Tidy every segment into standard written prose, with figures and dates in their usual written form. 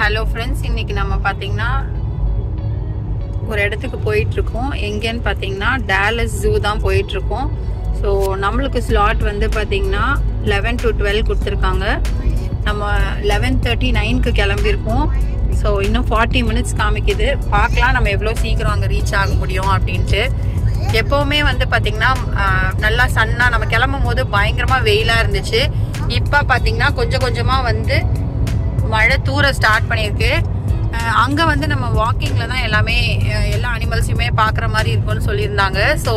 Hello friends, இன்னைக்கு நம்ம பார்த்தீங்கன்னா ஒரு இடத்துக்கு போயிட்டுருக்கோம். எங்கேன்னு பார்த்தீங்கன்னா டாலஸ் ஜூ தான் போயிட்டுருக்கோம். ஸோ நம்மளுக்கு ஸ்லாட் வந்து பார்த்தீங்கன்னா 11 to 12 கொடுத்துருக்காங்க. நம்ம 11:39க்கு கிளம்பியிருக்கோம். ஸோ இன்னும் 40 மினிட்ஸ் காமிக்குது. பார்க்கலாம் நம்ம எவ்வளோ சீக்கிரம் அங்கே ரீச் ஆக முடியும் அப்படின்ட்டு. எப்போவுமே வந்து பார்த்தீங்கன்னா நல்லா சன்னாக நம்ம கிளம்பும் போது பயங்கரமாக வெயிலாக இருந்துச்சு. இப்போ பார்த்தீங்கன்னா கொஞ்சம் கொஞ்சமாக வந்து மழை தூர ஸ்டார்ட் பண்ணியிருக்கு. அங்கே வந்து நம்ம வாக்கிங்கில் தான் எல்லா அனிமல்ஸையுமே பார்க்குற மாதிரி இருக்கும்னு சொல்லியிருந்தாங்க. ஸோ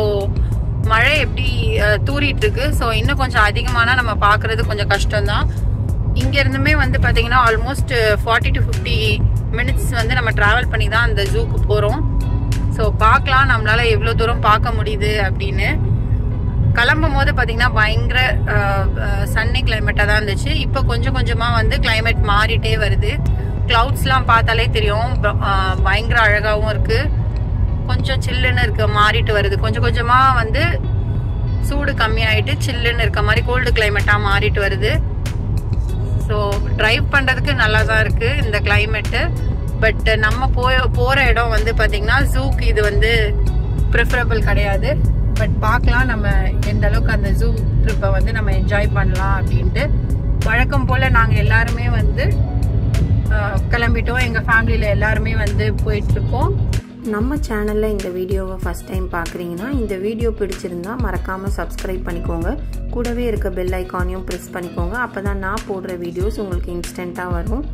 மழை எப்படி தூரிட்டு இருக்கு. ஸோ இன்னும் கொஞ்சம் அதிகமான நம்ம பார்க்குறது கொஞ்சம் கஷ்டம்தான். இங்கேருந்துமே வந்து பார்த்தீங்கன்னா ஆல்மோஸ்ட் 40 to 50 மினிட்ஸ் வந்து நம்ம ட்ராவல் பண்ணி தான் அந்த ஜூக்கு போகிறோம். ஸோ பார்க்கலாம் நம்மளால எவ்வளோ தூரம் பார்க்க முடியுது அப்படின்னு. கிளம்பும் போது பார்த்தீங்கன்னா பயங்கர சன்னி கிளைமேட்டாக தான் இருந்துச்சு. இப்போ கொஞ்சம் கொஞ்சமாக வந்து கிளைமேட் மாறிட்டே வருது. கிளவுட்ஸ்லாம் பார்த்தாலே தெரியும், பயங்கர அழகாகவும் இருக்குது. கொஞ்சம் சில்லுன்னு இருக்க மாறிட்டு வருது. கொஞ்சம் கொஞ்சமாக வந்து சூடு கம்மியாயிட்டு சில்லுன்னு இருக்க மாதிரி கோல்டு கிளைமேட்டாக மாறிட்டு வருது. ஸோ ட்ரைவ் பண்ணுறதுக்கு நல்லா தான் இருக்குது இந்த கிளைமேட்டு. பட் நம்ம போகிற இடம் வந்து பார்த்தீங்கன்னா ஜூக்கு இது வந்து ப்ரிஃபரபிள் கிடையாது. பட் பார்க்கலாம் நம்ம எந்த அளவுக்கு அந்த ஜூ ட்ரிப்பை வந்து நம்ம என்ஜாய் பண்ணலாம் அப்படின்ட்டு. வழக்கம் போல் நாங்கள் எல்லாருமே வந்து கிளம்பிட்டோம். எங்கள் ஃபேமிலியில் எல்லாருமே வந்து போயிட்டுருக்கோம். நம்ம சேனலில் இந்த வீடியோவை ஃபஸ்ட் டைம் பார்க்குறீங்கன்னா இந்த வீடியோ பிடிச்சிருந்தா மறக்காமல் சப்ஸ்கிரைப் பண்ணிக்கோங்க. கூடவே இருக்க பெல் ஐக்கானையும் ப்ரெஸ் பண்ணிக்கோங்க. அப்போ தான் நான் போடுற வீடியோஸ் உங்களுக்கு இன்ஸ்டண்ட்டாக வரும்.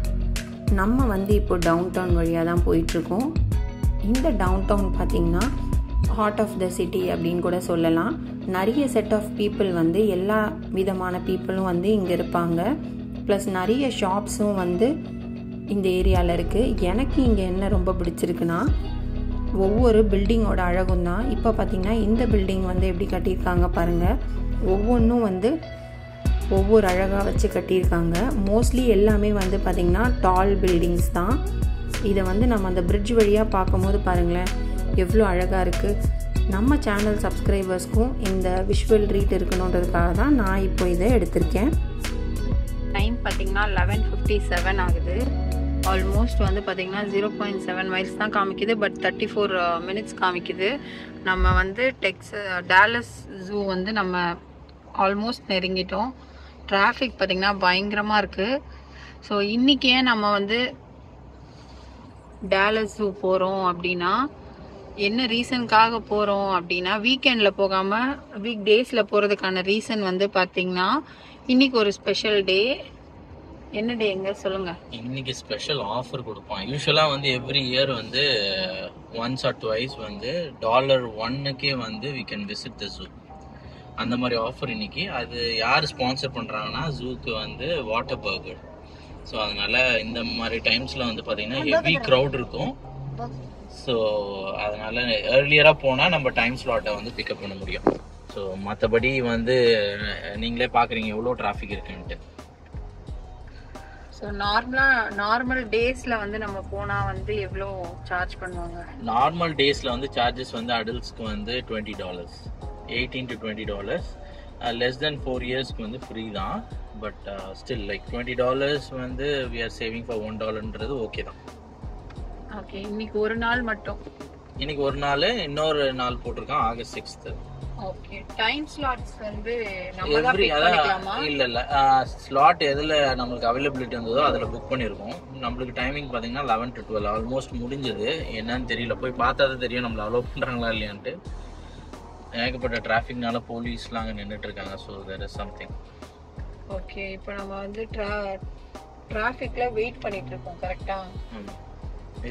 நம்ம வந்து இப்போ டவுன் டவுன் வழியாக தான் போயிட்டுருக்கோம். இந்த டவுன் டவுன் பார்த்திங்கன்னா ஹார்ட் ஆஃப் த சிட்டி அப்படின்னு கூட சொல்லலாம். நிறைய செட் ஆஃப் பீப்புள் வந்து எல்லா விதமான பீப்புளும் வந்து இங்கே இருப்பாங்க. ப்ளஸ் நிறைய ஷாப்ஸும் வந்து இந்த ஏரியாவில் இருக்குது. எனக்கு இங்கே என்ன ரொம்ப பிடிச்சிருக்குன்னா ஒவ்வொரு பில்டிங்கோட அழகும் தான். இப்போ பார்த்திங்கன்னா இந்த பில்டிங் வந்து எப்படி கட்டியிருக்காங்க பாருங்கள். ஒவ்வொன்றும் வந்து ஒவ்வொரு அழகாக வச்சு கட்டியிருக்காங்க. மோஸ்ட்லி எல்லாமே வந்து பார்த்திங்கன்னா டால் பில்டிங்ஸ் தான். இதை வந்து நம்ம அந்த பிரிட்ஜ் வழியாக பார்க்கும்போது பாருங்களேன் எவ்வளோ அழகாக இருக்குது. நம்ம சேனல் சப்ஸ்கிரைபர்ஸ்க்கும் இந்த விஷுவல் ட்ரீட் இருக்கணுன்றதுக்காக தான் நான் இப்போ இதை எடுத்திருக்கேன். டைம் பார்த்தீங்கன்னா 11:57 ஆகுது. ஆல்மோஸ்ட் வந்து பார்த்தீங்கன்னா 0.7 மைல்ஸ் தான் காமிக்குது. பட் 34 மினிட்ஸ் காமிக்குது. நம்ம வந்து டாலஸ் ஜூ வந்து நம்ம ஆல்மோஸ்ட் நெருங்கிட்டோம். டிராஃபிக் பார்த்தீங்கன்னா பயங்கரமாக இருக்குது. ஸோ இன்றைக்கி ஏன் நம்ம வந்து டாலஸ் ஜூ போகிறோம் அப்படின்னா, என்ன ரீசனுக்காக போகிறோம் அப்படின்னா, வீக்கெண்டில் போகாமல் வீக் டேஸில் போகிறதுக்கான ரீசன் வந்து பார்த்தீங்கன்னா இன்னைக்கு ஒரு ஸ்பெஷல் டே. என்ன டே எங்க சொல்லுங்க? இன்னைக்கு ஸ்பெஷல் ஆஃபர் கொடுப்போம். யூஸ்வலாக வந்து எவ்ரி இயர் வந்து ஒன்ஸ் ஆர் ட்வைஸ் வந்து $1க்கே வந்து we can visit the zoo. அந்த மாதிரி ஆஃபர் இன்னைக்கு. அது யார் ஸ்பான்சர் பண்ணுறாங்கன்னா ஜூக்கு வந்து வாட்டர் பர்கர். ஸோ அதனால இந்த மாதிரி டைம்ஸில் வந்து பார்த்தீங்கன்னா ஹெவி க்ரௌட் இருக்கும். ஸோ அதனால ஏர்லியராக போனால் நம்ம டைம் ஸ்லாட்டை வந்து பிக்கப் பண்ண முடியும். ஸோ மற்றபடி வந்து நீங்களே பார்க்குறீங்க எவ்வளோ டிராஃபிக் இருக்குன்ட்டு. ஸோ நார்மல் டேஸில் வந்து நம்ம போனால் வந்து எவ்வளோ சார்ஜ் பண்ணுவாங்க? நார்மல் டேஸில் வந்து சார்ஜஸ் வந்து அடல்ட்ஸ்க்கு வந்து $20, $18 to $20. லெஸ் தென் 4 இயர்ஸ்க்கு வந்து ஃப்ரீ தான். பட் ஸ்டில் லைக் $20 வந்து we are saving for $1ன்றது ஓகே தான். ஓகே, இன்னைக்கு ஒரு நாள் மட்டும். இன்னைக்கு ஒரு நாள், இன்னொரு நாள் போட்டிருக்கான் August 6th. Okay, time slots வந்து நம்ம தான் பிக் பண்ணிக்கலாமா? இல்ல ஸ்லாட் எதுல நமக்கு அவைலபிலிட்டி இருந்ததோ அதுல புக் பண்ணிருக்கோம். நம்மளுக்கு டைமிங் பாத்தீங்கன்னா 11 to 12 ஆல்மோஸ்ட் முடிஞ்சது. என்னன்னு தெரியல, போய் பார்த்தா தான் தெரியும் நம்மள அலோவ் பண்றாங்களா இல்லையான்ட்டு. ஏகப்பட்ட டிராஃபிக்னால போலீஸ்லாம் அங்கே நின்றுட்டு இருக்காங்க. So there is something. Okay, இப்போ நம்ம வந்து டிராஃபிக்ல வெயிட் பண்ணிட்டு இருக்கோம். கரெக்டா?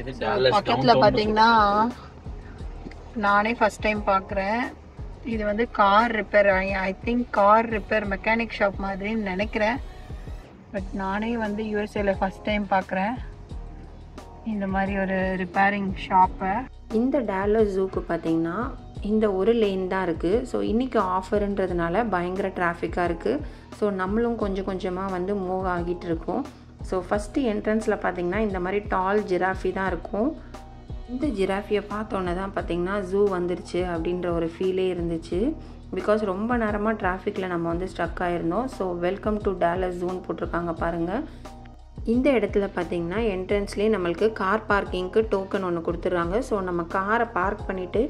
இது டாலஸ் பக்கத்துல பாத்தீங்கன்னா நானே ஃபர்ஸ்ட் டைம் பார்க்குறேன். இது வந்து car repair, I think car repair mechanic shop மாதிரின்னு நினைக்கிறேன். பட் நானே வந்து யூஎஸ்ஏல ஃபர்ஸ்ட் டைம் பார்க்குறேன் இந்த மாதிரி ஒரு ரிப்பேரிங் ஷாப்பை. இந்த டாலஸ் ஜூக்கு பார்த்திங்கன்னா இந்த ஒரு லேன் தான் இருக்குது. ஸோ இன்றைக்கி ஆஃபருன்றதுனால பயங்கர டிராஃபிக்காக இருக்குது. ஸோ நம்மளும் கொஞ்சம் கொஞ்சமாக வந்து மூவ் ஆகிட்டு இருக்கோம். ஸோ ஃபஸ்ட்டு என்ட்ரன்ஸில் பார்த்திங்கன்னா இந்த மாதிரி டால் ஜிராஃபி தான் இருக்கும். இந்த ஜிராஃபியை பார்த்தோன்னே தான் பார்த்திங்கன்னா ஜூ வந்துருச்சு அப்படின்ற ஒரு ஃபீலே இருந்துச்சு. பிகாஸ் ரொம்ப நேரமாக டிராஃபிக்கில் நம்ம வந்து ஸ்ட்ரக் ஆகிருந்தோம். ஸோ வெல்கம் டு டாலஸ் ஜூன்னு போட்டிருக்காங்க பாருங்கள். இந்த இடத்துல பார்த்திங்கன்னா என்ட்ரன்ஸ்லேயே நம்மளுக்கு கார் பார்க்கிங்க்கு டோக்கன் ஒன்று கொடுத்துட்றாங்க. ஸோ நம்ம காரை பார்க் பண்ணிவிட்டு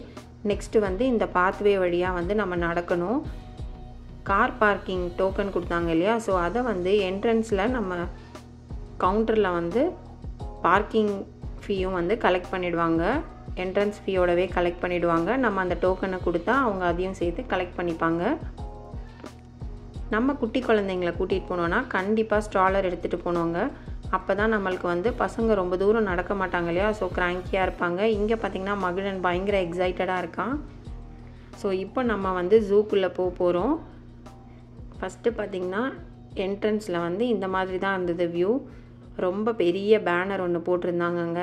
நெக்ஸ்ட்டு வந்து இந்த பாத்வே வழியாக வந்து நம்ம நடக்கணும். கார் பார்க்கிங் டோக்கன் கொடுத்தாங்க இல்லையா, ஸோ அதை வந்து என்ட்ரன்ஸில் நம்ம கவுண்டரில் வந்து பார்க்கிங் ஃபீயும் வந்து கலெக்ட் பண்ணிவிடுவாங்க. என்ட்ரன்ஸ் ஃபீயோடவே கலெக்ட் பண்ணிவிடுவாங்க. நம்ம அந்த டோக்கனை கொடுத்தா அவங்க அதையும் சேர்த்து கலெக்ட் பண்ணிப்பாங்க. நம்ம குட்டி குழந்தைங்கள கூட்டிகிட்டு போனோன்னா கண்டிப்பாக ஸ்ட்ராலர் எடுத்துகிட்டு போனோங்க. அப்போ தான் நம்மளுக்கு வந்து பசங்க ரொம்ப தூரம் நடக்க மாட்டாங்க இல்லையா, ஸோ கிராங்கியாக இருப்பாங்க. இங்கே பார்த்திங்கன்னா மகிழன் பயங்கர எக்ஸைட்டடாக இருக்கான். ஸோ இப்போ நம்ம வந்து ஜூக்குள்ளே போகிறோம். ஃபஸ்ட்டு பார்த்திங்கன்னா என்ட்ரன்ஸில் வந்து இந்த மாதிரி தான் இருந்தது வியூ. ரொம்ப பெரிய பேனர் ஒன்று போட்டிருந்தாங்கங்க.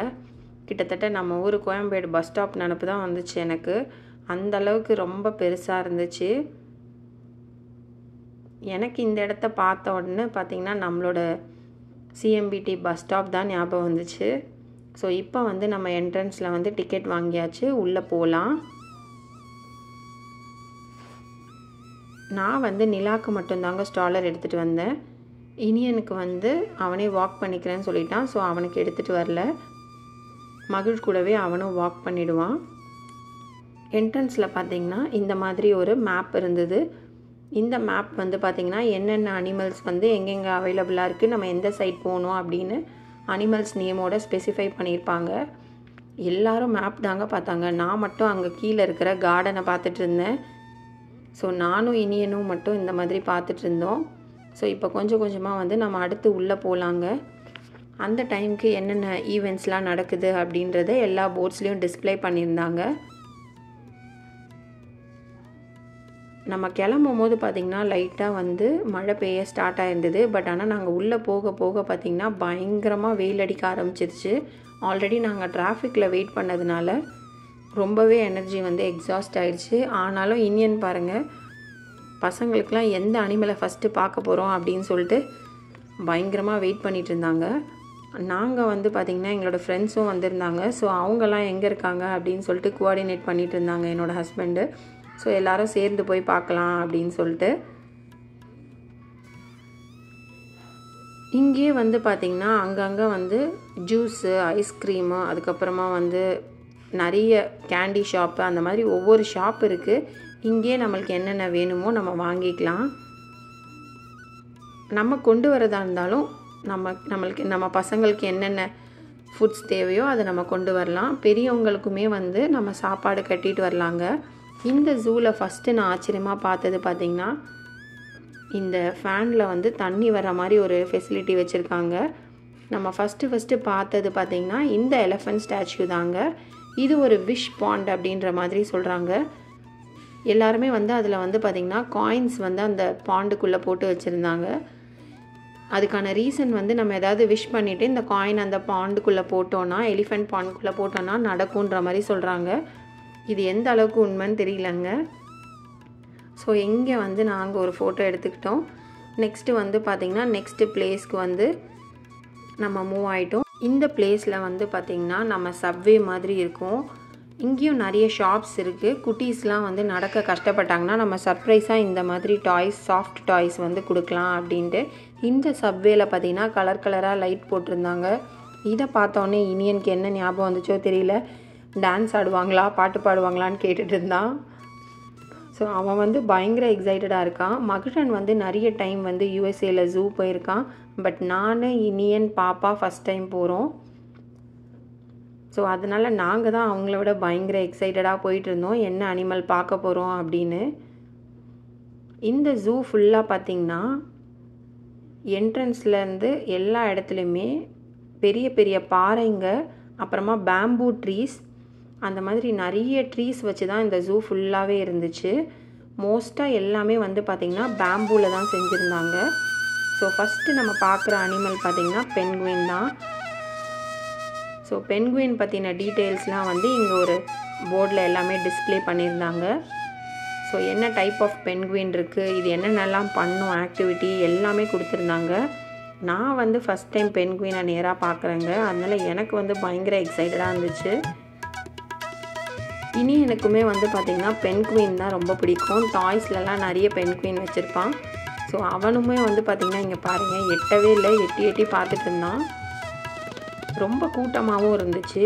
கிட்டத்தட்ட நம்ம ஊர் கோயம்பேடு பஸ் ஸ்டாப் நினப்பு தான் வந்துச்சு எனக்கு. அந்த அளவுக்கு ரொம்ப பெருசாக இருந்துச்சு. எனக்கு இந்த இடத்த பார்த்த உடனே பார்த்திங்கன்னா நம்மளோட சிஎம்பிடி பஸ் ஸ்டாப் தான் ஞாபகம் வந்துச்சு. ஸோ இப்போ வந்து நம்ம என்ட்ரன்ஸில் வந்து டிக்கெட் வாங்கியாச்சு, உள்ளே போகலாம். நான் வந்து நிலாக்கு மட்டும்தாங்க ஸ்ட்ராலர் எடுத்துகிட்டு வந்தேன். இனியனுக்கு வந்து அவனே வாக் பண்ணிக்கிறேன்னு சொல்லிட்டான். ஸோ அவனுக்கு எடுத்துகிட்டு வரல. மகிழ் கூடவே அவனும் வாக் பண்ணிவிடுவான். என்ட்ரன்ஸில் பார்த்திங்கன்னா இந்த மாதிரி ஒரு மேப் இருந்தது. இந்த மேப் வந்து பார்த்திங்கன்னா என்னென்ன அனிமல்ஸ் வந்து எங்கெங்கே அவைலபிளாக இருக்குது, நம்ம எந்த சைட் போகணும் அப்படின்னு அனிமல்ஸ் நேமோட ஸ்பெசிஃபை பண்ணியிருப்பாங்க. எல்லோரும் மேப் தாங்க பார்த்தாங்க. நான் மட்டும் அங்கே கீழே இருக்கிற கார்டனை பார்த்துட்டு இருந்தேன். ஸோ நானும் இனியனும் மட்டும் இந்த மாதிரி பார்த்துட்டு இருந்தோம். ஸோ இப்போ கொஞ்சம் கொஞ்சமாக வந்து நம்ம அடுத்து உள்ளே போகலாங்க. அந்த டைமுக்கு என்னென்ன ஈவெண்ட்ஸ்லாம் நடக்குது அப்படின்றத எல்லா போர்ட்ஸ்லேயும் டிஸ்பிளே பண்ணியிருந்தாங்க. நம்ம கிளம்பும் போது பார்த்திங்கன்னா லைட்டாக வந்து மழை பெய்ய ஸ்டார்ட் ஆகிருந்தது. பட் ஆனால் நாங்கள் உள்ளே போக போக பார்த்திங்கன்னா பயங்கரமாக வெயில் அடிக்க ஆரம்பிச்சிருச்சு. ஆல்ரெடி நாங்கள் டிராஃபிக்கில் வெயிட் பண்ணதுனால ரொம்பவே எனர்ஜி வந்து எக்ஸாஸ்ட் ஆகிடுச்சு. ஆனாலும் இனியன் பாருங்கள், பசங்களுக்கெலாம் எந்த அனிமலை ஃபஸ்ட்டு பார்க்க போகிறோம் அப்படின்னு சொல்லிட்டு பயங்கரமாக வெயிட் பண்ணிகிட்டு இருந்தாங்க. நாங்கள் வந்து பார்த்திங்கன்னா எங்களோட ஃப்ரெண்ட்ஸும் வந்திருந்தாங்க. ஸோ அவங்கெல்லாம் எங்கே இருக்காங்க அப்படின்னு சொல்லிட்டு கோஆர்டினேட் பண்ணிகிட்டு இருந்தாங்க என்னோடய ஹஸ்பண்டு. ஸோ எல்லோரும் சேர்ந்து போய் பார்க்கலாம் அப்படின்னு சொல்லிட்டு. இங்கே வந்து பார்த்திங்கன்னா அங்கங்கே வந்து ஜூஸு, ஐஸ்கிரீமு, அதுக்கப்புறமா வந்து நிறைய கேண்டி ஷாப்பு, அந்த மாதிரி ஒவ்வொரு ஷாப் இருக்குது. இங்கே நம்மளுக்கு என்னென்ன வேணுமோ நம்ம வாங்கிக்கலாம். நம்ம கொண்டு வரதா இருந்தாலும் நம்ம பசங்களுக்கு என்னென்ன ஃபுட்ஸ் தேவையோ அதை நம்ம கொண்டு வரலாம். பெரியவங்களுக்குமே வந்து நம்ம சாப்பாடு கட்டிட்டு வரலாங்க. இந்த ஜூவில் ஃபஸ்ட்டு நான் ஆச்சரியமாக பார்த்தது பார்த்திங்கன்னா இந்த ஃபேனில் வந்து தண்ணி வர மாதிரி ஒரு ஃபெசிலிட்டி வச்சுருக்காங்க. நம்ம ஃபஸ்ட்டு பார்த்தது பார்த்திங்கன்னா இந்த எலஃபண்ட் ஸ்டாச்சு தாங்க. இது ஒரு விஷ் பாண்ட் அப்படின்ற மாதிரி சொல்கிறாங்க. எல்லாருமே வந்து அதில் வந்து பார்த்திங்கன்னா காயின்ஸ் வந்து அந்த பாண்டுக்குள்ளே போட்டு வச்சுருந்தாங்க. அதுக்கான ரீசன் வந்து நம்ம ஏதாவது விஷ் பண்ணிவிட்டு இந்த காயின் அந்த பாண்டுக்குள்ளே போட்டோன்னா, எலிஃபெண்ட் பாண்டுக்குள்ளே போட்டோன்னா நடக்குன்ற மாதிரி சொல்கிறாங்க. இது எந்த அளவுக்கு உண்மைன்னு தெரியலங்க. ஸோ இங்கே வந்து நாங்கள் ஒரு ஃபோட்டோ எடுத்துக்கிட்டோம். நெக்ஸ்ட்டு வந்து பார்த்திங்கன்னா நெக்ஸ்ட்டு பிளேஸ்க்கு வந்து நம்ம மூவ் ஆகிட்டோம். இந்த பிளேஸில் வந்து பார்த்திங்கன்னா நம்ம சப்வே மாதிரி இருக்கும். இங்கேயும் நிறைய ஷாப்ஸ் இருக்குது. குட்டீஸ்லாம் வந்து நடக்க கஷ்டப்பட்டாங்கன்னா நம்ம சர்ப்ரைஸாக இந்த மாதிரி டாய்ஸ், சாஃப்ட் டாய்ஸ் வந்து கொடுக்கலாம் அப்படின்ட்டு. இந்த சப்வேல பார்த்திங்கன்னா கலர் கலராக லைட் போட்டிருந்தாங்க. இதை பார்த்தோன்னே இனியனுக்கு என்ன ஞாபகம் வந்துச்சோ தெரியல, டான்ஸ் ஆடுவாங்களா பாட்டு பாடுவாங்களான்னு கேட்டுட்டு இருந்தான். ஸோ அவன் வந்து பயங்கர எக்ஸைட்டடாக இருக்கான். மகிழன் வந்து நிறைய டைம் வந்து யூஎஸ்ஏல ஜூ போயிருக்கான். பட் நான், இனியன், பாப்பா ஃபஸ்ட் டைம் போகிறோம். ஸோ அதனால் நாங்கள் தான் அவங்கள விட பயங்கர எக்ஸைட்டடாக போயிட்டுருந்தோம் என்ன அனிமல் பார்க்க போகிறோம் அப்படின்னு. இந்த ஜூ ஃபுல்லாக பார்த்திங்கன்னா என்ட்ரன்ஸ்லேருந்து எல்லா இடத்துலையுமே பெரிய பெரிய பாறைங்க, அப்புறமா பேம்பூ ட்ரீஸ், அந்த மாதிரி நிறைய ட்ரீஸ் வச்சு தான் இந்த ஜூ ஃபுல்லாகவே இருந்துச்சு. மோஸ்ட்டாக எல்லாமே வந்து பார்த்திங்கன்னா பேம்பூவில் தான் செஞ்சுருந்தாங்க. ஸோ ஃபஸ்ட்டு நம்ம பார்க்குற அனிமல் பார்த்திங்கன்னா பென்குயின் தான். ஸோ பென்குயின் பற்றின டீட்டெயில்ஸ்லாம் வந்து இங்கே ஒரு போர்டில் எல்லாமே டிஸ்பிளே பண்ணியிருந்தாங்க. ஸோ என்ன டைப் ஆஃப் பென்குயின் இருக்குது, இது என்னென்னலாம் பண்ணும் ஆக்டிவிட்டி எல்லாமே கொடுத்துருந்தாங்க. நான் வந்து ஃபஸ்ட் டைம் பென்குயினை நேராக பார்க்குறேங்க. அதனால் எனக்கு வந்து பயங்கர எக்ஸைட்டடாக இருந்துச்சு. இனி எனக்குமே வந்து பார்த்திங்கன்னா பென்குயின் தான் ரொம்ப பிடிக்கும். டாய்ஸ்லலாம் நிறைய பென்குயின் வச்சுருப்பான். ஸோ அவனுமே வந்து பார்த்திங்கன்னா இங்கே பாருங்கள் எட்டவே இல்லை, எட்டி எட்டி பார்த்துட்டு இருந்தான். ரொம்ப கூட்டமாகவும் இருந்துச்சு.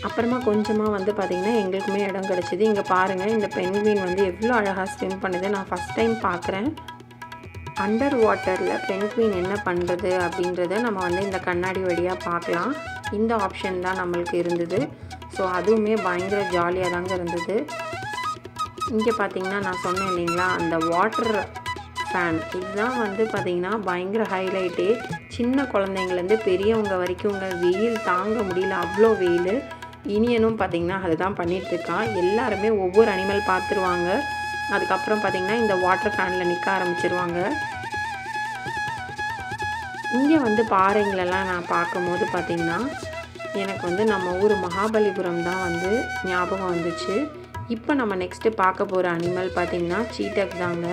அப்புறமா கொஞ்சமாக வந்து பார்த்திங்கன்னா எங்களுக்குமே இடம் கிடச்சிது. இங்கே பாருங்கள் இந்த பென்குயின் வந்து எவ்வளோ அழகாக ஸ்விம் பண்ணுது. நான் ஃபஸ்ட் டைம் பார்க்குறேன். அண்டர் வாட்டரில் பென்குயின் என்ன பண்ணுறது அப்படின்றத நம்ம வந்து இந்த கண்ணாடி வழியாக பார்க்கலாம். இந்த ஆப்ஷன் தான் நம்மளுக்கு இருந்தது. ஸோ அதுவுமே பயங்கர ஜாலியாக தாங்க இருந்தது. இங்கே பார்த்திங்கன்னா நான் சொன்னேன் இல்லைங்களா, அந்த வாட்டர் ஃபேன் இதுதான் வந்து பார்த்திங்கன்னா பயங்கர ஹைலைட்டே. சின்ன குழந்தைங்கலேருந்து பெரியவங்க வரைக்கும் வெயில் தாங்க முடியல, அவ்வளோ வெயில். இனியனும் பார்த்திங்கன்னா அதுதான் பண்ணிகிட்ருக்கான். எல்லாருமே ஒவ்வொரு அனிமல் பார்த்துருவாங்க. அதுக்கப்புறம் பார்த்திங்கன்னா இந்த வாட்டர் ஃபேனில் நிற்க ஆரம்பிச்சிருவாங்க. இங்கே வந்து பாறைங்களெல்லாம் நான் பார்க்கும்போது பார்த்திங்கன்னா எனக்கு வந்து நம்ம ஊர் மகாபலிபுரம் தான் வந்து ஞாபகம் வந்துச்சு. இப்போ நம்ம நெக்ஸ்ட்டு பார்க்க போகிற அனிமல் பார்த்திங்கன்னா சீட்டக் தாங்க.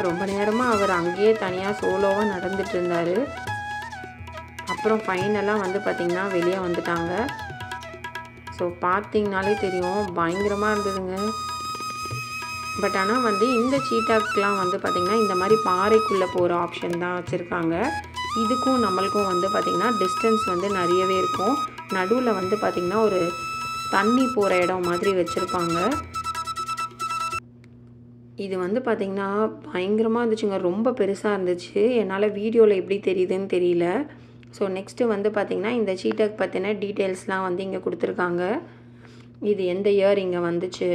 ரொம்ப நேரமாக அவர் அங்கேயே தனியாக சோலோவாக நடந்துட்டு இருந்தார். அப்புறம் ஃபைனலாக வந்து பார்த்திங்கன்னா வெளியே வந்துட்டாங்க. ஸோ பார்த்திங்கனாலே தெரியும் பயங்கரமாக இருந்ததுங்க. பட் ஆனால் வந்து இந்த சீட்டாக்கெலாம் வந்து பார்த்திங்கன்னா இந்த மாதிரி பாறைக்குள்ளே போகிற ஆப்ஷன் தான் வச்சுருக்காங்க. இதுக்கும் நம்மளுக்கும் வந்து பார்த்திங்கன்னா டிஸ்டன்ஸ் வந்து நிறையவே இருக்கும். நடுவில் வந்து பார்த்திங்கன்னா ஒரு தண்ணி போகிற இடம் மாதிரி வச்சுருப்பாங்க. இது வந்து பார்த்திங்கன்னா பயங்கரமாக இருந்துச்சுங்க. ரொம்ப பெருசாக இருந்துச்சு. என்னால் வீடியோவில் எப்படி தெரியுதுன்னு தெரியல. ஸோ நெக்ஸ்ட்டு வந்து பார்த்திங்கன்னா இந்த சீட்டாக் பற்றின டீட்டெயில்ஸ்லாம் வந்து இங்கே கொடுத்துருக்காங்க. இது எந்த இயர் இங்கே வந்துச்சு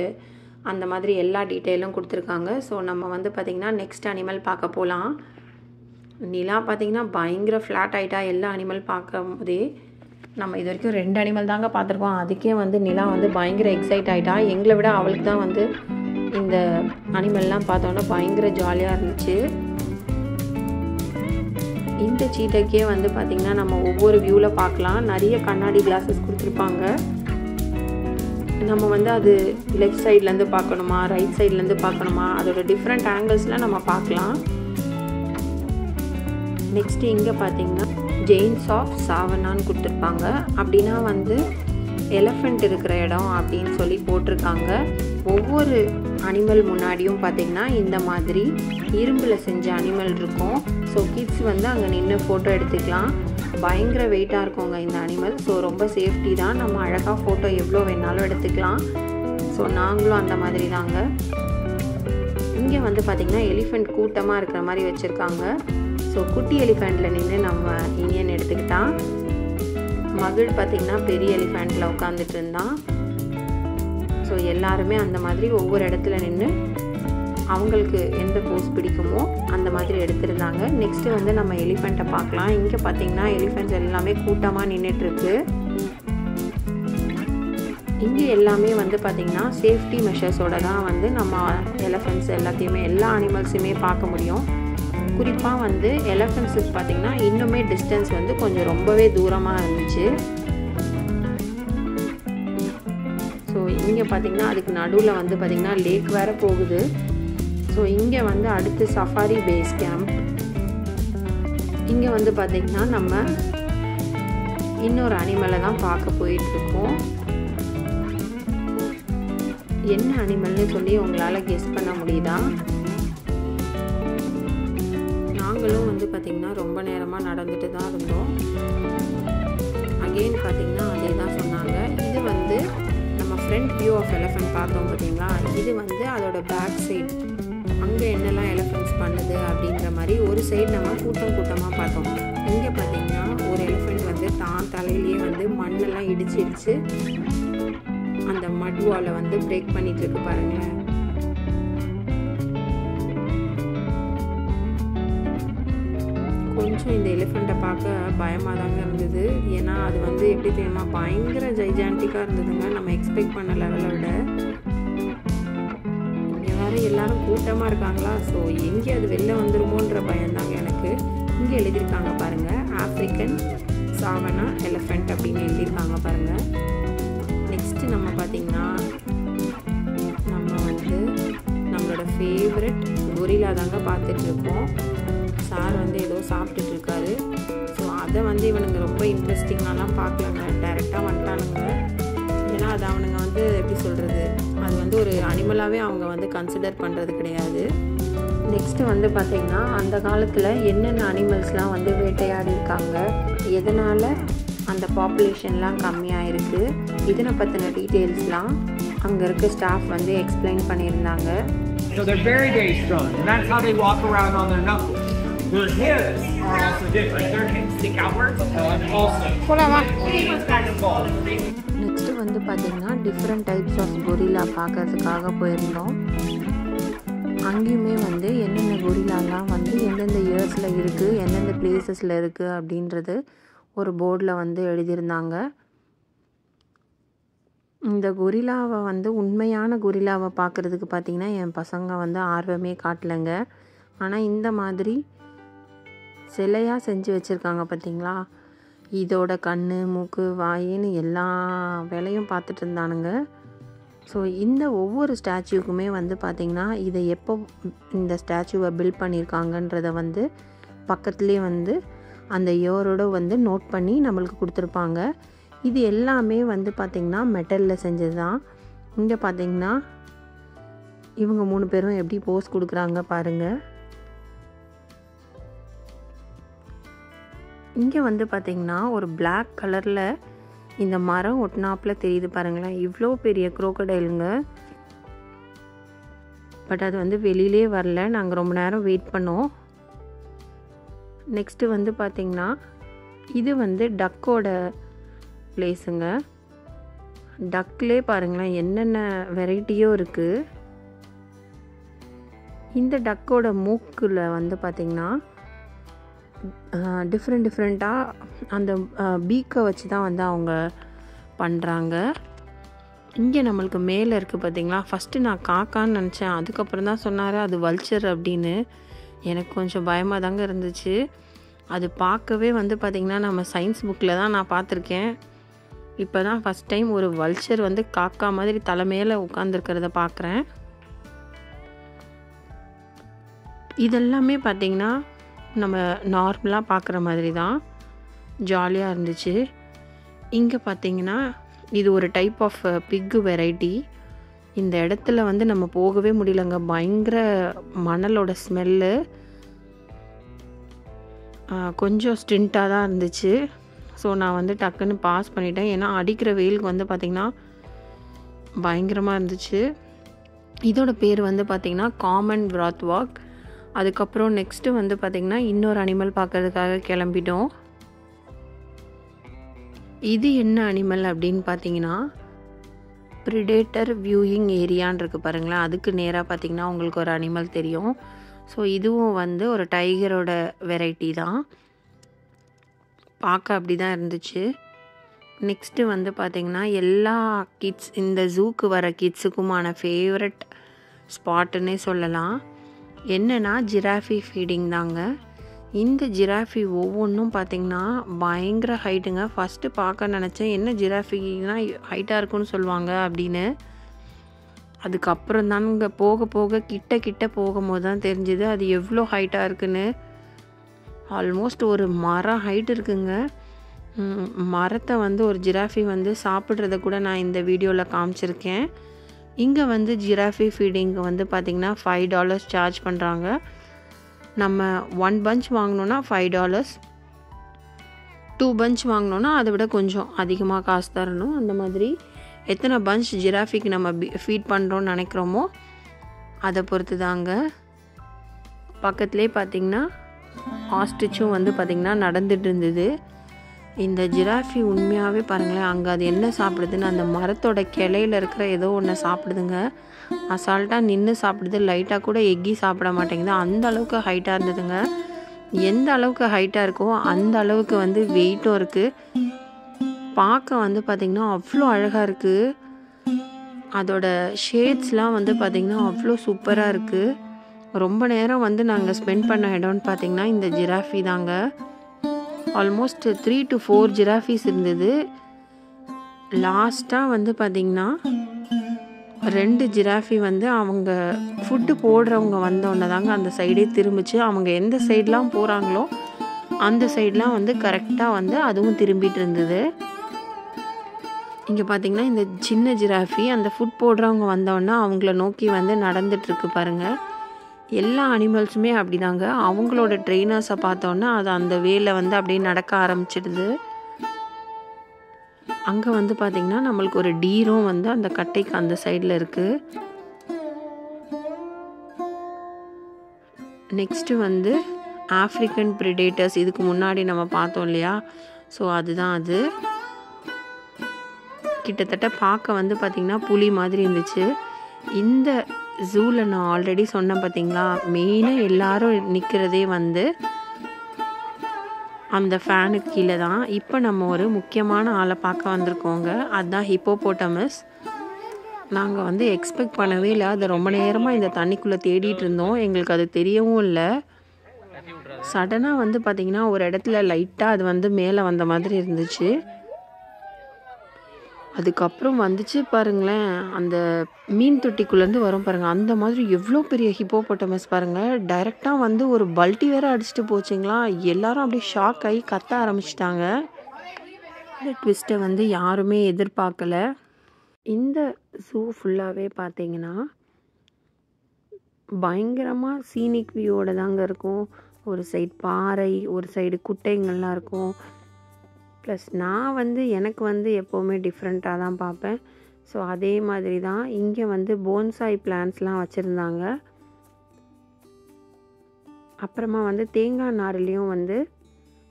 அந்த மாதிரி எல்லா டீட்டெயிலும் கொடுத்துருக்காங்க. ஸோ நம்ம வந்து பார்த்திங்கன்னா நெக்ஸ்ட் அனிமல் பார்க்க போகலாம். நிலா பார்த்திங்கன்னா பயங்கர ஃப்ளாட் ஆகிட்டா எல்லா அனிமல் பார்க்கும் போதே. நம்ம இது வரைக்கும் 2 அனிமல் தாங்க பார்த்துருக்கோம். அதுக்கே வந்து நிலா வந்து பயங்கர எக்ஸைட் ஆகிட்டா. எங்களை விட அவளுக்கு தான் வந்து இந்த அனிமல்லாம் பார்த்தோன்னா பயங்கர ஜாலியாக இருந்துச்சு. இந்த சீட்டக்கே வந்து பார்த்திங்கன்னா நம்ம ஒவ்வொரு வியூவில் பார்க்கலாம். நிறைய கண்ணாடி கிளாஸஸ் கொடுத்துருப்பாங்க. நம்ம வந்து அது லெஃப்ட் சைட்லேருந்து பார்க்கணுமா ரைட் சைட்லேருந்து பார்க்கணுமா அதோட டிஃப்ரெண்ட் ஆங்கிள்ஸில் நம்ம பார்க்கலாம். நெக்ஸ்ட்டு இங்கே பார்த்திங்கன்னா ஜெயின்ஸ் ஆஃப் சாவனான்னு கொடுத்துருப்பாங்க. அப்படின்னா வந்து எலஃபண்ட் இருக்கிற இடம் அப்படின்னு சொல்லி போட்டிருக்காங்க. ஒவ்வொரு அனிமல் முன்னாடியும் பார்த்திங்கன்னா இந்த மாதிரி இரும்பில் செஞ்ச அனிமல் இருக்கும். ஸோ கிட்ஸ் வந்து அங்கே நின்று ஃபோட்டோ எடுத்துக்கலாம். பயங்கர வெயிட்டாக இருக்குங்க இந்த அனிமல். ஸோ ரொம்ப சேஃப்டி தான். நம்ம அழகாக ஃபோட்டோ எவ்வளோ வேணாலும் எடுத்துக்கலாம். ஸோ நாங்களும் அந்த மாதிரி தாங்க. இங்கே வந்து பார்த்திங்கன்னா எலிஃபெண்ட் கூட்டமாக இருக்கிற மாதிரி வச்சுருக்காங்க. ஸோ குட்டி எலிஃபெண்ட்டில் நின்று நம்ம இனியன் எடுத்துக்கிட்டான். மகிழ் பார்த்திங்கன்னா பெரிய எலிஃபெண்ட்டில் உட்காந்துட்டு இருந்தான். ஸோ எல்லாருமே அந்த மாதிரி ஒவ்வொரு இடத்துல நின்று அவங்களுக்கு எந்த போஸ் பிடிக்குமோ அந்த மாதிரி எடுத்துருந்தாங்க. நெக்ஸ்ட்டு வந்து நம்ம எலிஃபெண்ட்டை பார்க்கலாம். இங்கே பார்த்திங்கன்னா எலிஃபெண்ட்ஸ் எல்லாமே கூட்டமாக நின்றுட்டுருக்கு. இங்கே எல்லாமே வந்து பார்த்திங்கன்னா சேஃப்டி மெஷர்ஸோடு தான் வந்து நம்ம எலிஃபெண்ட்ஸ் எல்லாத்தையுமே எல்லா அனிமல்ஸுமே பார்க்க முடியும். குறிப்பாக வந்து எலிஃபெண்ட்ஸுக்கு பார்த்திங்கன்னா இன்னுமே டிஸ்டன்ஸ் வந்து கொஞ்சம் ரொம்பவே தூரமாக இருந்துச்சு. ஸோ இங்கே பார்த்திங்கன்னா அதுக்கு நடுவில் வந்து பார்த்திங்கன்னா லேக் வேறு போகுது. ஸோ இங்கே வந்து அடுத்து சஃபாரி பேஸ் கேம்ப். இங்கே வந்து பார்த்திங்கன்னா நம்ம இன்னொரு அனிமலை தான் பார்க்க போயிட்டுருக்கோம். என்ன அனிமல்னு சொல்லி உங்களால் கெஸ் பண்ண முடியுதா? நாங்களும் வந்து பார்த்திங்கன்னா ரொம்ப நேரமாக நடந்துட்டு தான் இருந்தோம். அகெயின் பார்த்திங்கன்னா அதே தான் சொன்னாங்க. இது வந்து நம்ம ஃப்ரண்ட் வியூ ஆஃப் எலிஃபெண்ட் பார்த்தோம் பார்த்தீங்களா, இது வந்து அதோட பேக் சைடு அங்கே என்னெல்லாம் எலிஃபெண்ட்ஸ் பண்ணுது அப்படின்ற மாதிரி ஒரு சைடு நம்ம கூட்டமாக பார்த்தோம். இங்கே பார்த்திங்கன்னா ஒரு எலிஃபெண்ட் வந்து தான் தலையிலேயே வந்து மண்ணெல்லாம் இடிச்சிருச்சு அந்த மட் வாலை வந்து பிரேக் பண்ணிட்டு இருக்கு பாருங்களேன். கொஞ்சம் இந்த எலிஃபெண்ட்டை பார்க்க பயமாக தாங்க இருந்தது. ஏன்னா அது வந்து எப்படி தெரியுமா பயங்கர ஜைஜான்டிக்காக இருந்ததுங்க. நம்ம எக்ஸ்பெக்ட் பண்ண லெவலை விட. இங்கே வேறு எல்லாரும் கூட்டமாக இருக்காங்களா, ஸோ எங்கே அது வெளில வந்துருமோன்ற பயந்தாங்க எனக்கு. இங்கே எழுதியிருக்காங்க பாருங்கள், ஆஃப்ரிக்கன் சாவனா எலிஃபெண்ட் அப்படின்னு எழுதியிருக்காங்க பாருங்கள். நெக்ஸ்ட்டு நம்ம பார்த்திங்கன்னா நம்ம வந்து நம்மளோட ஃபேவரட் கொரில்லா தாங்க பார்த்துட்ருக்கோம். சார் வந்து ஏதோ சாப்பிட்டுட்டு இருக்காரு. ஸோ அதை வந்து இவனுங்க ரொம்ப இன்ட்ரெஸ்டிங்காலாம் பார்க்கலங்க, டைரெக்டாக வந்துட்டானுங்க. ஏன்னா அது அவனுங்க வந்து எப்படி சொல்கிறது, அது அது வந்து ஒரு அனிமலாகவே அவங்க வந்து கன்சிடர் பண்ணுறது கிடையாது. நெக்ஸ்ட்டு வந்து பார்த்திங்கன்னா அந்த காலத்தில் என்னென்ன அனிமல்ஸ்லாம் வந்து வேட்டையாடி இருக்காங்க, எதனால் அந்த பாப்புலேஷன்லாம் கம்மியாக இருக்குது, இதனை பற்றின டீட்டெயில்ஸ்லாம் அங்கே இருக்க ஸ்டாஃப் வந்து எக்ஸ்பிளைன் பண்ணியிருந்தாங்க. So they're very, very strong, and that's how they walk around on their knuckles. Their hips are also different. Their hips stick outwards also. Next வந்து பார்த்திங்கன்னா டிஃப்ரெண்ட் டைப்ஸ் ஆஃப் கொரில்லா பார்க்கறதுக்காக போயிருந்தோம். அங்கேயுமே வந்து என்னென்ன கொரில்லாலாம் வந்து எந்தெந்த இயர்ஸில் இருக்குது, எந்தெந்த பிளேசஸில் இருக்குது அப்படின்றது ஒரு போர்டில் வந்து எழுதியிருந்தாங்க. இந்த கொரில்லாவை வந்து உண்மையான கொரில்லாவை பார்க்குறதுக்கு பார்த்திங்கன்னா என் பசங்க வந்து ஆர்வமே காட்டலைங்க. ஆனால் இந்த மாதிரி சிலையாக செஞ்சு வச்சுருக்காங்க பார்த்திங்களா, இதோட கண், மூக்கு, வாயின்னு எல்லா வேலையும் பார்த்துட்டு இருந்தானுங்க. ஸோ இந்த ஒவ்வொரு ஸ்டாச்சுக்குமே வந்து பார்த்திங்கன்னா இதை எப்போ இந்த ஸ்டாச்சுவை பில்ட் பண்ணியிருக்காங்கன்றதை வந்து பக்கத்துலேயே வந்து அந்த இயரோடு வந்து நோட் பண்ணி நம்மளுக்கு கொடுத்துருப்பாங்க. இது எல்லாமே வந்து பார்த்திங்கன்னா மெட்டலில் செஞ்சது தான். இங்கே பார்த்திங்கன்னா இவங்க 3 பேரும் எப்படி போஸ் கொடுக்குறாங்க பாருங்கள். இங்கே வந்து பார்த்திங்கன்னா ஒரு பிளாக் கலரில் இந்த மரம் ஒட்டினாப்பில் தெரியுது பாருங்களேன். இவ்வளோ பெரிய குரோக்கடைலுங்க. பட் அது வந்து வெளியிலே வரல, நாங்கள் ரொம்ப நேரம் வெயிட் பண்ணோம். நெக்ஸ்ட்டு வந்து பார்த்திங்கன்னா இது வந்து டக்கோட பிளேஸுங்க. டக்லே பாருங்களேன் என்னென்ன வெரைட்டியோ இருக்குது. இந்த டக்கோட மூக்கில் வந்து பார்த்திங்கன்னா டிஃப்ரெண்ட்டாக அந்த பீக்கை வச்சு தான் வந்து அவங்க பண்ணுறாங்க. இங்கே நம்மளுக்கு மேலே இருக்குது பார்த்திங்களா. ஃபஸ்ட்டு நான் காக்கான்னு நினச்சேன், அதுக்கப்புறம் தான் சொன்னார் அது வல்ச்சர் அப்படின்னு. எனக்கு கொஞ்சம் பயமாக தாங்க இருந்துச்சு. அது பார்க்கவே வந்து பார்த்திங்கன்னா நம்ம சயின்ஸ் புக்கில் தான் நான் பார்த்துருக்கேன். இப்போ தான் ஃபஸ்ட் டைம் ஒரு வல்ச்சர் வந்து காக்கா மாதிரி தலைமையில் உட்காந்துருக்கிறத பார்க்குறேன். இதெல்லாமே பார்த்திங்கன்னா நம்ம நார்மலாக பார்க்குற மாதிரி தான், ஜாலியாக இருந்துச்சு. இங்கே பார்த்திங்கன்னா இது ஒரு டைப் ஆஃப் பிக்கு வெரைட்டி. இந்த இடத்துல வந்து நம்ம போகவே முடியலங்க, பயங்கர மணலோட ஸ்மெல்லு. கொஞ்சம் ஸ்டின்ட்டாக தான் இருந்துச்சு. ஸோ நான் வந்து டக்குன்னு பாஸ் பண்ணிட்டேன். ஏன்னா அடிக்கிற வெயிலுக்கு வந்து பார்த்திங்கன்னா பயங்கரமாக இருந்துச்சு. இதோட பேர் வந்து பார்த்திங்கன்னா காமன் பிராத் வாக். அதுக்கப்புறம் நெக்ஸ்ட்டு வந்து பார்த்திங்கன்னா இன்னொரு அனிமல் பார்க்கறதுக்காக கிளம்பிட்டோம். இது என்ன அனிமல் அப்படின்னு பார்த்தீங்கன்னா ப்ரிடேட்டர் வியூயிங் ஏரியான்னு இருக்குது பாருங்களேன். அதுக்கு நேராக பார்த்திங்கன்னா உங்களுக்கு ஒரு அனிமல் தெரியும். ஸோ இதுவும் வந்து ஒரு டைகரோட வெரைட்டி தான். பார்க்க அப்படி தான் இருந்துச்சு. நெக்ஸ்ட்டு வந்து பார்த்திங்கன்னா எல்லா கிட்ஸ், இந்த ஜூக்கு வர கிட்ஸுக்குமான ஃபேவரட் ஸ்பாட்டுன்னே சொல்லலாம். என்னென்னா ஜிராஃபி ஃபீடிங் தாங்க. இந்த ஜிராஃபி ஒவ்வொன்றும் பார்த்திங்கன்னா பயங்கர ஹைட்டுங்க. ஃபஸ்ட்டு பார்க்க நினச்சேன் என்ன ஜிராஃபினா ஹைட்டாக இருக்குன்னு சொல்லுவாங்க அப்படின்னு. அதுக்கப்புறம் தானுங்க போக போக கிட்ட போகும்போது தான் தெரிஞ்சுது அது எவ்வளோ ஹைட்டாக இருக்குன்னு. ஆல்மோஸ்ட் ஒரு மரம் ஹைட் இருக்குங்க. மரத்தை வந்து ஒரு ஜிராஃபி வந்து சாப்பிட்றத கூட நான் இந்த வீடியோவில் காமிச்சிருக்கேன். இங்கே வந்து ஜிராஃபி ஃபீடிங்க்கு வந்து பார்த்திங்கன்னா $5 சார்ஜ் பண்ணுறாங்க. நம்ம 1 பஞ்ச் வாங்கினோன்னா $5, 2 பஞ்ச் வாங்கினோன்னா அதை விட கொஞ்சம் அதிகமாக காசு தரணும். அந்த மாதிரி எத்தனை பஞ்ச் ஜிராஃபிக்கு நம்ம ஃபீட் பண்ணுறோன்னு நினைக்கிறோமோ அதை பொறுத்து தாங்க. பக்கத்துலேயே பார்த்திங்கன்னா ஆஸ்ட்ரிச்சும் வந்து பார்த்திங்கன்னா நடந்துட்டு இருந்தது. இந்த ஜிராஃபி உண்மையாகவே பாருங்களேன், அங்கே அது என்ன சாப்பிடுதுன்னு அந்த மரத்தோட கிளையில் இருக்கிற ஏதோ ஒன்று சாப்பிடுதுங்க. அசால்ட்டாக நின்று சாப்பிடுது. லைட்டாக கூட எக்கி சாப்பிட மாட்டேங்குது. அந்த அளவுக்கு ஹைட்டாக இருந்ததுங்க. எந்த அளவுக்கு ஹைட்டாக இருக்கோ அந்த அளவுக்கு வந்து வெயிட்டும் இருக்குது. பார்க்க வந்து பார்த்திங்கன்னா அவ்வளோ அழகாக இருக்குது. அதோட ஷேட்ஸ்லாம் வந்து பார்த்திங்கன்னா அவ்வளோ சூப்பராக இருக்குது. ரொம்ப நேரம் வந்து நாங்கள் ஸ்பெண்ட் பண்ண இடம்னு பார்த்திங்கன்னா இந்த ஜிராஃபி தாங்க. ஆல்மோஸ்ட் 3 to 4 ஜிராஃபிஸ் இருந்தது. லாஸ்ட்டாக வந்து பார்த்திங்கன்னா 2 ஜிராஃபி வந்து அவங்க ஃபுட்டு போடுறவங்க வந்தோடனே தாங்க அந்த சைடே திரும்பிச்சு. அவங்க எந்த சைட்லாம் போகிறாங்களோ அந்த சைட்லாம் வந்து கரெக்டாக வந்து அதுவும் திரும்பிட்டு இருந்தது. இங்கே பார்த்தீங்கன்னா இந்த சின்ன ஜிராஃபி அந்த ஃபுட் போடுறவங்க வந்தோன்னா அவங்கள நோக்கி வந்து நடந்துட்டுருக்கு பாருங்கள். எல்லா அனிமல்ஸுமே அப்படிதாங்க. அவங்களோட ட்ரெயினர்ஸை பார்த்தோன்னா அது அந்த வேல வந்து அப்படியே நடக்க ஆரம்பிச்சிடுது. அங்கே வந்து பார்த்திங்கன்னா நம்மளுக்கு ஒரு டீரும் வந்து அந்த கட்டைக்கு அந்த சைடில் இருக்குது. நெக்ஸ்ட்டு வந்து ஆஃப்ரிக்கன் ப்ரிடேட்டர்ஸ், இதுக்கு முன்னாடி நம்ம பார்த்தோம் இல்லையா, ஸோ அதுதான் அது. கிட்டத்தட்ட பார்க்க வந்து பார்த்திங்கன்னா புலி மாதிரி இருந்துச்சு. இந்த ஜூவில் நான் ஆல்ரெடி சொன்னேன் பார்த்திங்களா, மெயினாக எல்லாரும் நிற்கிறதே வந்து அந்த ஃபேனுக்கு கீழே தான். இப்போ நம்ம ஒரு முக்கியமான ஆளை பார்க்க வந்திருக்கோங்க. அதுதான் ஹிப்போபோட்டமஸ். நாங்கள் வந்து எக்ஸ்பெக்ட் பண்ணவே இல்லை. அதை ரொம்ப நேரமாக இந்த தண்ணிக்குள்ளே தேடிட்டு இருந்தோம். எங்களுக்கு அது தெரியவும் இல்லை. சடனாக வந்து பார்த்திங்கன்னா ஒரு இடத்துல லைட்டாக அது வந்து மேலே வந்த மாதிரி இருந்துச்சு. அதுக்கப்புறம் வந்துச்சு பாருங்களேன், அந்த மீன் தொட்டிக்குள்ளேருந்து வரும் பாருங்கள், அந்த மாதிரி எவ்வளோ பெரிய ஹிப்போபோட்டமஸ் பாருங்கள். டைரெக்டாக வந்து ஒரு பல்ட்டி வேறு அடிச்சுட்டு போச்சுங்களா. எல்லாரும் அப்படியே ஷாக் ஆகி கத்த ஆரம்பிச்சிட்டாங்க. இந்த ட்விஸ்ட்டை வந்து யாருமே எதிர்பார்க்கல. இந்த ஜூ ஃபுல்லாகவே பார்த்தீங்கன்னா பயங்கரமாக சீனிக் வியூவோட தாங்க இருக்கும். ஒரு சைடு பாறை, ஒரு சைடு குட்டைங்கள்லாம் இருக்கும். ப்ளஸ் நான் வந்து எனக்கு வந்து எப்போவுமே டிஃப்ரெண்ட்டாக தான் பார்ப்பேன். ஸோ அதே மாதிரி தான் இங்கே வந்து போன்சாய் பிளான்ட்ஸ்லாம் வச்சுருந்தாங்க. அப்புறமா வந்து தேங்காய் நார்லேயும் வந்து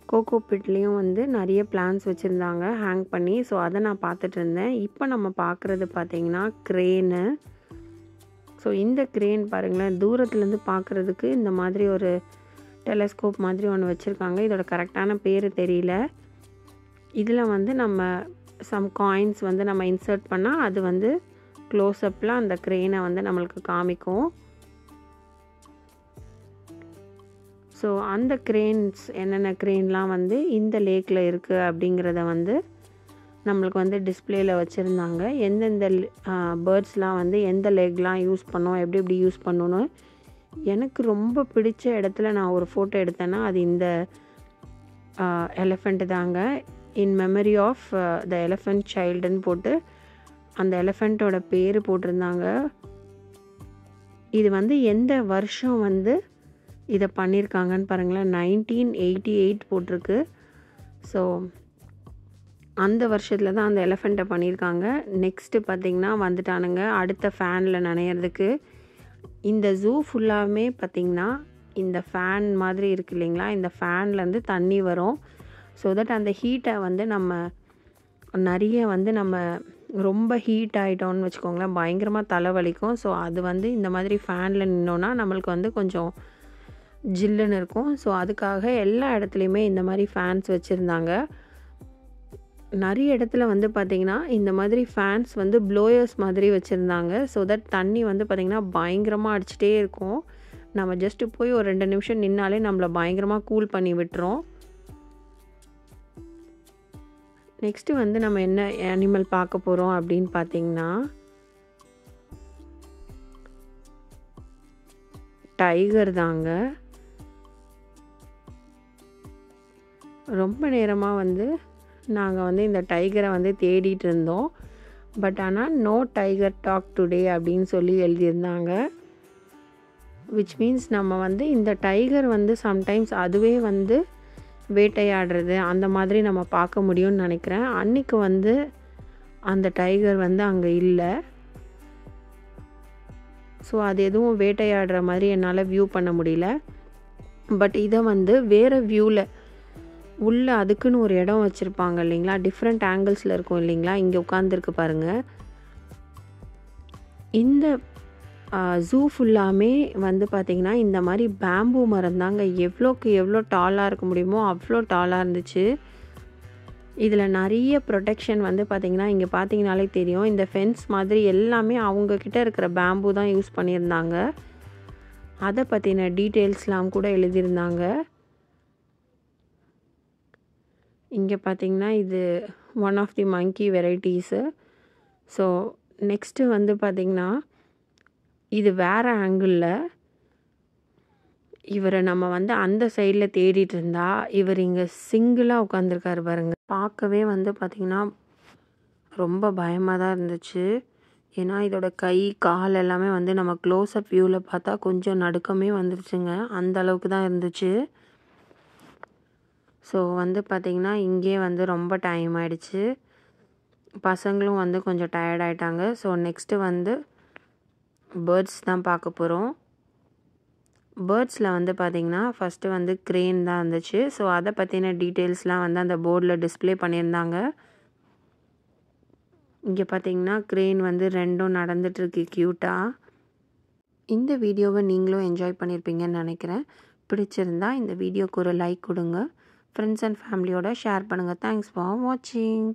கோகோ பிட்லேயும் வந்து நிறைய பிளான்ட்ஸ் வச்சுருந்தாங்க ஹேங் பண்ணி. ஸோ அதை நான் பார்த்துட்டு இருந்தேன். இப்போ நம்ம பார்க்குறது பார்த்திங்கன்னா க்ரேனு. ஸோ இந்த க்ரேன் பாருங்களேன், தூரத்துலேருந்து பார்க்குறதுக்கு இந்த மாதிரி ஒரு டெலஸ்கோப் மாதிரி ஒன்று வச்சுருக்காங்க. இதோட கரெக்டான பேர் தெரியல. இதில் வந்து நம்ம சம் காயின்ஸ் வந்து நம்ம இன்சர்ட் பண்ணால் அது வந்து க்ளோஸ்அப்பில் அந்த க்ரேனை வந்து நம்மளுக்கு காமிக்கும். ஸோ அந்த க்ரேன்ஸ் என்னென்ன க்ரேன்லாம் வந்து இந்த லேக்கில் இருக்குது அப்படிங்கிறத வந்து நம்மளுக்கு வந்து டிஸ்பிளேயில் வச்சுருந்தாங்க. எந்தெந்த பேர்ட்ஸ்லாம் வந்து எந்த லேக்லாம் யூஸ் பண்ணோம், எப்படி எப்படி யூஸ் பண்ணணும். எனக்கு ரொம்ப பிடிச்ச இடத்துல நான் ஒரு ஃபோட்டோ எடுத்தேன்னா அது இந்த எலிஃபெண்ட்டு தாங்க. In memory of the elephant சைல்டுன்னு போட்டு அந்த எலிஃபெண்ட்டோட பேர் போட்டிருந்தாங்க. இது வந்து எந்த வருஷம் வந்து இதை பண்ணியிருக்காங்கன்னு பாருங்களேன், 1988 போட்டிருக்கு. ஸோ அந்த வருஷத்தில் தான் அந்த எலிஃபெண்ட்டை பண்ணியிருக்காங்க. நெக்ஸ்ட்டு பார்த்திங்கன்னா வந்துட்டானுங்க அடுத்த ஃபேனில் நனையிறதுக்கு. இந்த ஜூ ஃபுல்லாகவே பார்த்திங்கன்னா இந்த ஃபேன் மாதிரி இருக்குது இல்லைங்களா, இந்த ஃபேன்லேருந்து தண்ணி வரும். ஸோ தட் அந்த ஹீட்டை வந்து நம்ம நிறைய வந்து நம்ம ரொம்ப ஹீட் ஆகிட்டோன்னு வச்சுக்கோங்களேன், பயங்கரமாக தலைவலிக்கும். ஸோ அது வந்து இந்த மாதிரி ஃபேனில் நின்னோன்னா நம்மளுக்கு வந்து கொஞ்சம் ஜில்லுன்னு இருக்கும். ஸோ அதுக்காக எல்லா இடத்துலையுமே இந்த மாதிரி ஃபேன்ஸ் வச்சுருந்தாங்க. நிறைய இடத்துல வந்து பார்த்திங்கன்னா இந்த மாதிரி ஃபேன்ஸ் வந்து ப்ளோயர்ஸ் மாதிரி வச்சுருந்தாங்க. ஸோ தட் தண்ணி வந்து பார்த்திங்கன்னா பயங்கரமாக அடிச்சிட்டே இருக்கும். நம்ம ஜஸ்ட்டு போய் ஒரு 2 நிமிஷம் நின்னாலே நம்மளை பயங்கரமாக கூல் பண்ணி விட்டுரும். நெக்ஸ்ட்டு வந்து நம்ம என்ன அனிமல் பார்க்க போகிறோம் அப்படின்னு பார்த்திங்கன்னா டைகர் தாங்க. ரொம்ப நேரமாக வந்து நாங்கள் வந்து இந்த டைகரை வந்து தேடிட்டு இருந்தோம். பட் ஆனால் நோ டைகர் டாக் டுடே அப்படின்னு சொல்லி எழுதியிருந்தாங்க. விச் மீன்ஸ் நம்ம வந்து இந்த டைகர் வந்து சம்டைம்ஸ் அதுவே வந்து வேட்டையாடுறது அந்த மாதிரி நம்ம பார்க்க முடியும்னு நினைக்கிறேன். அன்றைக்கி வந்து அந்த டைகர் வந்து அங்கே இல்லை. ஸோ அது எதுவும் வேட்டையாடுற மாதிரி என்னால் வியூ பண்ண முடியல. பட் இதை வந்து வேறு வியூவில் உள்ளே அதுக்குன்னு ஒரு இடம் வச்சுருப்பாங்க இல்லைங்களா, டிஃப்ரெண்ட் ஆங்கிள்ஸில் இருக்கும் இல்லைங்களா, இங்கே உட்காந்துருக்கு பாருங்கள். இந்த ஜூ ஃபுல்லாமே வந்து பார்த்திங்கன்னா இந்த மாதிரி பேம்பூ மரம் தாங்க. எவ்வளோக்கு எவ்வளோ டாலாக இருக்க முடியுமோ அவ்வளோ டாலாக இருந்துச்சு. இதில் நிறைய ப்ரொடெக்ஷன் வந்து பார்த்திங்கன்னா இங்கே பார்த்திங்கனாலே தெரியும். இந்த ஃபென்ஸ் மாதிரி எல்லாமே அவங்கக்கிட்ட இருக்கிற பேம்பூ தான் யூஸ் பண்ணியிருந்தாங்க. அதை பற்றின டீட்டெயில்ஸ்லாம் கூட எழுதியிருந்தாங்க. இங்கே பார்த்திங்கன்னா இது one of the monkey varieties. So next வந்து பார்த்திங்கன்னா இது வேறு ஆங்கிளில் இவரை நம்ம வந்து அந்த சைடில் தேடிட்டு இருந்தால் இவர் இங்கே சிங்கிளாக உட்காந்துருக்காரு பாருங்க. பார்க்கவே வந்து பார்த்திங்கன்னா ரொம்ப பயமாக தான் இருந்துச்சு. ஏன்னா இதோட கை கால் எல்லாமே வந்து நம்ம க்ளோஸ்அப் வியூவில் பார்த்தா கொஞ்சம் நடுக்கமே வந்துருச்சுங்க. அந்த அளவுக்கு தான் இருந்துச்சு. ஸோ வந்து பார்த்திங்கன்னா இங்கே வந்து ரொம்ப டைம் ஆகிடுச்சு. பசங்களும் வந்து கொஞ்சம் டயர்ட் ஆகிட்டாங்க. ஸோ நெக்ஸ்ட்டு வந்து பேர்ட்ஸ் தான் பார்க்க போகிறோம். பேர்ட்ஸில் வந்து பார்த்திங்கன்னா ஃபஸ்ட்டு வந்து க்ரேன் தான் இருந்துச்சு. ஸோ அதை பற்றின டீட்டெயில்ஸ்லாம் வந்து அந்த போர்டில் டிஸ்பிளே பண்ணியிருந்தாங்க. இங்கே பார்த்திங்கன்னா க்ரேன் வந்து ரெண்டும் நடந்துகிட்ருக்கு க்யூட்டாக. இந்த வீடியோவை நீங்களும் என்ஜாய் பண்ணியிருப்பீங்கன்னு நினைக்கிறேன். பிடிச்சிருந்தா இந்த வீடியோக்கு ஒரு லைக் கொடுங்க. ஃப்ரெண்ட்ஸ் அண்ட் ஃபேமிலியோட ஷேர் பண்ணுங்கள். தேங்க்ஸ் ஃபார் வாட்சிங்.